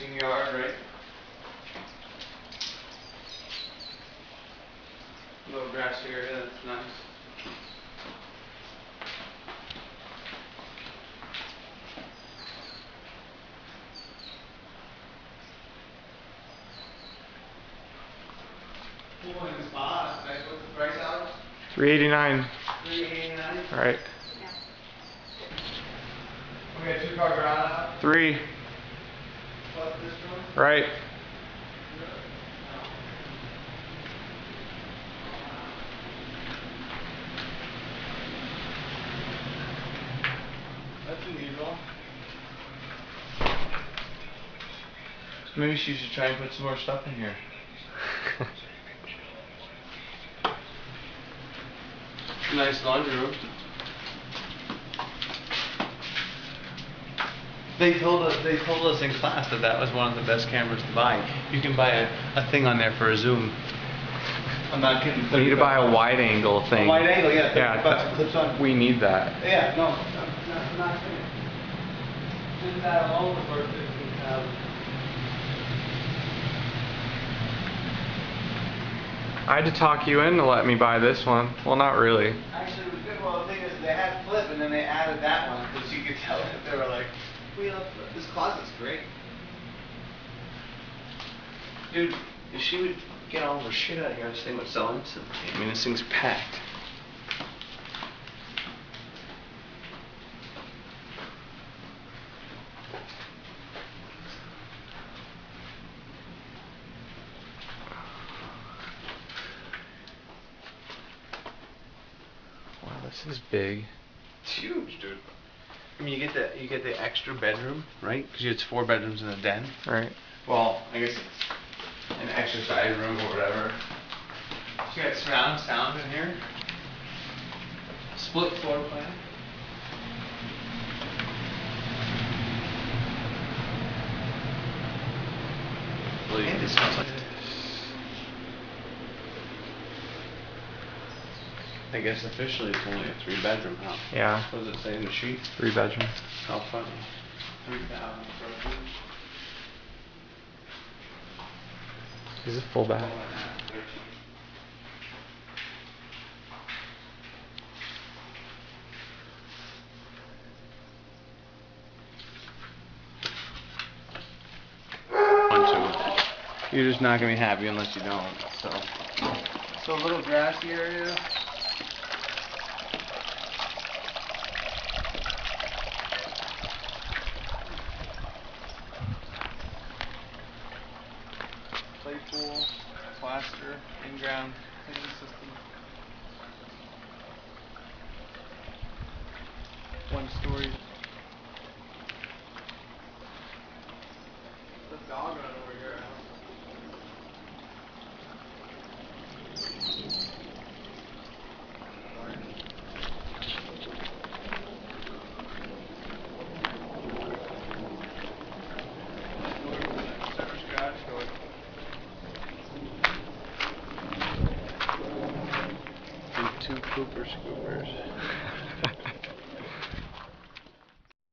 racing yard, right? Little grassy area, that's nice. Cool in the spot. Nice. What's the price, Alex? $389. $389. All right. We got 2-car garage. 3. Plus this room. Right. That's unusual. Maybe she should try and put some more stuff in here. Nice laundry room. They told us in class that was one of the best cameras to buy. You can buy a thing on there for a zoom. I'm not kidding. We need to buy a wide angle thing. A wide angle, yeah. Yeah, clips on. we need that. Yeah, no, I'm not kidding. Did that alone was worth $15,000. I had to talk you into let me buy this one. Well, not really. Actually, it was good. Well, the thing is, they had flip, and then they added that one because you could tell that they were like, "We love flip. This closet's great." Dude, if she would get all of her shit out of here, this thing would sell instantly. I mean, this thing's packed. Wow, this is big. It's huge, dude. I mean, you get the extra bedroom, right? Because it's 4 bedrooms and a den. Right. Well, I guess it's an exercise room or whatever. You got surround sound in here. Split floor plan. And it smells like this. I guess officially it's only a 3-bedroom house. Yeah. What does it say in the sheet? 3 bedroom. How funny. 3,000 square feet. Is it full bath? 13. You're just not gonna be happy unless you don't. So a little grassy area. Play pool, plaster, in-ground cleaning system. 1-story. The dog run over here. And 2 Cooper scoopers.